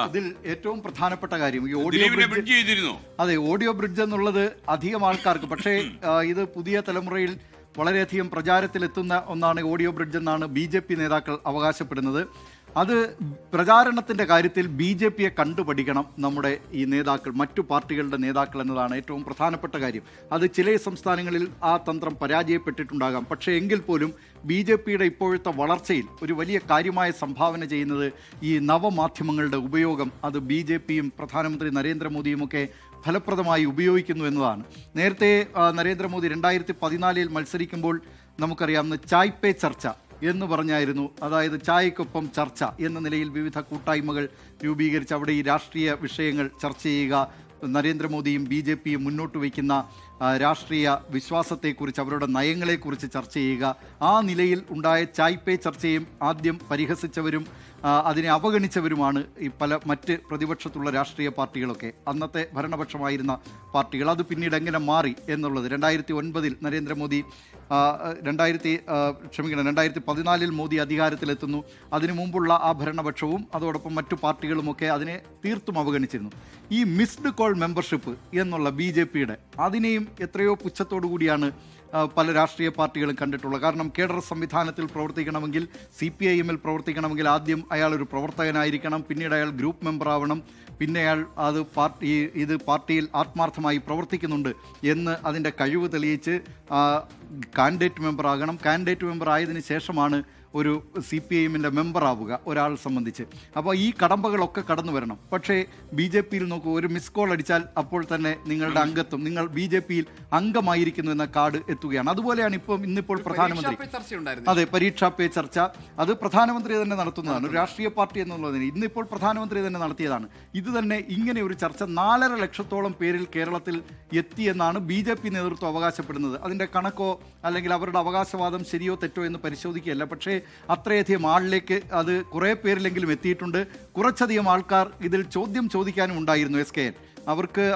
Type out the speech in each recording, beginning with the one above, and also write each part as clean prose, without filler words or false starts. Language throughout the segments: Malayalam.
ഇതിൽ ഏറ്റവും പ്രധാനപ്പെട്ട കാര്യം ഈ ഓഡിയോ ബ്രിഡ്ജ്. അതെ, ഓഡിയോ ബ്രിഡ്ജ് എന്നുള്ളത് അധികം ആൾക്കാർക്ക്, പക്ഷേ ഇത് പുതിയ തലമുറയിൽ വളരെയധികം പ്രചാരത്തിലെത്തുന്ന ഒന്നാണ് ഓഡിയോ ബ്രിഡ്ജ് എന്നാണ് BJP നേതാക്കൾ അവകാശപ്പെടുന്നത്. അത് പ്രചാരണത്തിന്റെ കാര്യത്തിൽ BJPയെ കണ്ടുപഠിക്കണം നമ്മുടെ ഈ നേതാക്കൾ, മറ്റു പാർട്ടികളുടെ നേതാക്കൾ എന്നതാണ് ഏറ്റവും പ്രധാനപ്പെട്ട കാര്യം. അത് ചില സംസ്ഥാനങ്ങളിൽ ആ തന്ത്രം പരാജയപ്പെട്ടിട്ടുണ്ടാകാം. പക്ഷേ എങ്കിൽ പോലും BJPയുടെ ഇപ്പോഴത്തെ വളർച്ചയിൽ ഒരു വലിയ കാര്യമായ സംഭാവന ചെയ്യുന്നത് ഈ നവമാധ്യമങ്ങളുടെ ഉപയോഗം. അത് BJPയും പ്രധാനമന്ത്രി നരേന്ദ്രമോദിയുമൊക്കെ ഫലപ്രദമായി ഉപയോഗിക്കുന്നു എന്നതാണ്. നേരത്തെ നരേന്ദ്രമോദി 2014 മത്സരിക്കുമ്പോൾ നമുക്കറിയാവുന്ന ചായ് പേ ചർച്ച എന്ന് പറഞ്ഞായിരുന്നു. അതായത് ചായക്കൊപ്പം ചർച്ച എന്ന നിലയിൽ വിവിധ കൂട്ടായ്മകൾ രൂപീകരിച്ച് അവിടെ ഈ രാഷ്ട്രീയ വിഷയങ്ങൾ ചർച്ച ചെയ്യുക, നരേന്ദ്രമോദിയും BJPയും മുന്നോട്ട് വയ്ക്കുന്ന രാഷ്ട്രീയ വിശ്വാസത്തെക്കുറിച്ച്, അവരുടെ നയങ്ങളെക്കുറിച്ച് ചർച്ച ചെയ്യുക. ആ നിലയിൽ ഉണ്ടായ ചായ് പേ ചർച്ചയും ആദ്യം പരിഹസിച്ചവരും അതിനെ അവഗണിച്ചവരുമാണ് ഈ മറ്റ് പ്രതിപക്ഷത്തുള്ള രാഷ്ട്രീയ പാർട്ടികളൊക്കെ, അന്നത്തെ ഭരണപക്ഷമായിരുന്ന പാർട്ടികൾ. അത് പിന്നീട് എങ്ങനെ മാറി എന്നുള്ളത് 2009 നരേന്ദ്രമോദി 2014 മോദി അധികാരത്തിലെത്തുന്നു. അതിനു മുമ്പുള്ള ആ ഭരണപക്ഷവും അതോടൊപ്പം മറ്റു പാർട്ടികളുമൊക്കെ അതിനെ തീർത്തും അവഗണിച്ചിരുന്നു. ഈ മിസ്ഡ് കോൾ മെമ്പർഷിപ്പ് എന്നുള്ള BJPയുടെ അതിനെയും എത്രയോ പുച്ഛത്തോടു കൂടിയാണ് പല രാഷ്ട്രീയ പാർട്ടികളും കണ്ടിട്ടുള്ളത്. കാരണം കേഡർ സംവിധാനത്തിൽ പ്രവർത്തിക്കണമെങ്കിൽ, CPIMൽ പ്രവർത്തിക്കണമെങ്കിൽ ആദ്യം അയാൾ ഒരു പ്രവർത്തകനായിരിക്കണം, പിന്നീട് അയാൾ ഗ്രൂപ്പ് മെമ്പർ ആവണം, പിന്നെ അയാൾ ഇത് പാർട്ടിയിൽ ആത്മാർത്ഥമായി പ്രവർത്തിക്കുന്നുണ്ട് എന്ന് അതിൻ്റെ കഴിവ് തെളിയിച്ച് കാൻഡിഡേറ്റ് മെമ്പർ ആകണം. കാൻഡിഡേറ്റ് മെമ്പർ ആയതിനു ശേഷമാണ് ഒരു CPIMൻ്റെ മെമ്പർ ആവുക ഒരാൾ സംബന്ധിച്ച്. അപ്പോൾ ഈ കടമ്പകളൊക്കെ കടന്നു വരണം. പക്ഷേ BJPയിൽ നോക്കൂ, ഒരു മിസ് കോൾ അടിച്ചാൽ അപ്പോൾ തന്നെ നിങ്ങളുടെ അംഗത്വം, നിങ്ങൾ BJPയിൽ അംഗമായിരിക്കുന്നു എന്ന കാർഡ് എത്തുകയാണ്. അതുപോലെയാണ് ഇന്നിപ്പോൾ പ്രധാനമന്ത്രി, അതെ, പരീക്ഷാ പേ ചർച്ച, അത് പ്രധാനമന്ത്രി തന്നെ നടത്തുന്നതാണ്. ഒരു രാഷ്ട്രീയ പാർട്ടി എന്നുള്ളതിന് ഇന്നിപ്പോൾ പ്രധാനമന്ത്രി തന്നെ നടത്തിയതാണ്. ഇത് തന്നെ ഇങ്ങനെ ഒരു ചർച്ച 4.5 ലക്ഷത്തോളം പേരിൽ കേരളത്തിൽ എത്തിയെന്നാണ് BJP നേതൃത്വം അവകാശപ്പെടുന്നത്. അതിൻ്റെ കണക്കോ അല്ലെങ്കിൽ അവരുടെ അവകാശവാദം ശരിയോ തെറ്റോ എന്ന് പരിശോധിക്കുകയല്ല. പക്ഷേ അത്രയധികം ആളിലേക്ക് അത് കുറേ പേരിലെങ്കിലും എത്തിയിട്ടുണ്ട്. കുറച്ചധികം ആൾക്കാർ ഇതിൽ ചോദ്യം ചോദിക്കാനും ഉണ്ടായിരുന്നു. SKN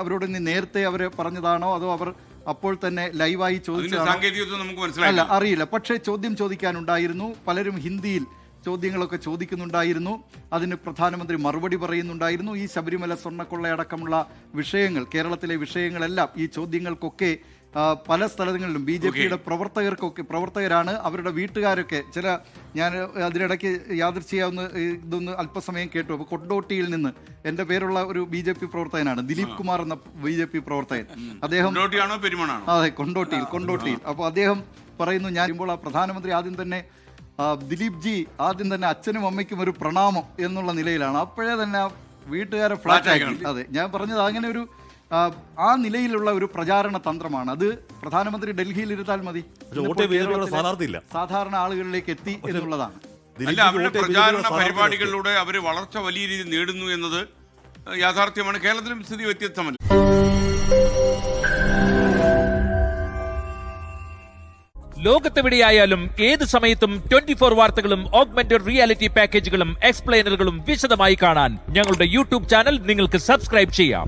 അവരോട് നേരത്തെ അവർ പറഞ്ഞതാണോ അതോ അവർ അപ്പോൾ തന്നെ ലൈവായി ചോദിച്ചതാണോ അല്ല, അറിയില്ല. പക്ഷേ ചോദ്യം ചോദിക്കാനുണ്ടായിരുന്നു. പലരും ഹിന്ദിയിൽ ചോദ്യങ്ങളൊക്കെ ചോദിക്കുന്നുണ്ടായിരുന്നു. അതിന് പ്രധാനമന്ത്രി മറുപടി പറയുന്നുണ്ടായിരുന്നു. ഈ ശബരിമല സ്വർണ്ണക്കൊള്ളയടക്കമുള്ള വിഷയങ്ങൾ, കേരളത്തിലെ വിഷയങ്ങളെല്ലാം ഈ ചോദ്യങ്ങൾക്കൊക്കെ പല സ്ഥലങ്ങളിലും BJPയുടെ പ്രവർത്തകരാണ്, അവരുടെ വീട്ടുകാരൊക്കെ. ഞാൻ അതിനിടയ്ക്ക് യാദൃച്ഛികമാവുന്ന ഇതൊന്ന് അല്പസമയം കേട്ടു. അപ്പോൾ കൊണ്ടോട്ടിയിൽ നിന്ന് എൻ്റെ പേരുള്ള ഒരു BJP പ്രവർത്തകനാണ്, ദിലീപ് കുമാർ എന്ന BJP പ്രവർത്തകൻ. അദ്ദേഹം അതെ, കൊണ്ടോട്ടിയിൽ. അപ്പോൾ അദ്ദേഹം പറയുന്നു, ഞാൻ ഇപ്പോൾ പ്രധാനമന്ത്രി ആദ്യം തന്നെ ദിലീപ് ജി ആദ്യം തന്നെ അച്ഛനും അമ്മയ്ക്കും ഒരു പ്രണാമം എന്നുള്ള നിലയിലാണ്. അപ്പോഴേ തന്നെ വീട്ടുകാരെ ഫ്ലാറ്റ് ആക്കി. അതെ, ഞാൻ പറഞ്ഞത് അങ്ങനെ ഒരു ആ നിലയിലുള്ള ഒരു പ്രചാരണ തന്ത്രമാണ്. അത് പ്രധാനമന്ത്രി ഡൽഹിയിൽ ഇരുത്താൽ മതി, സാധാരണ ആളുകളിലേക്ക് എത്തി എന്നുള്ളതാണ്. അവരുടെ പ്രചാരണ പരിപാടികളിലൂടെ അവർ വളർച്ച വലിയ രീതിയിൽ നേടുന്നു എന്നത് യാഥാർത്ഥ്യമാണ്. കേരളത്തിലും സ്ഥിതി വ്യത്യസ്തമല്ല. ലോകത്തെവിടെയായാലും ഏത് സമയത്തും 24 വാർത്തകളും ഓഗ്മെന്റഡ് റിയാലിറ്റി പാക്കേജുകളും എക്സ്പ്ലെയിനറുകളും വിശദമായി കാണാൻ ഞങ്ങളുടെ YouTube ചാനൽ നിങ്ങൾക്ക് സബ്സ്ക്രൈബ് ചെയ്യാം.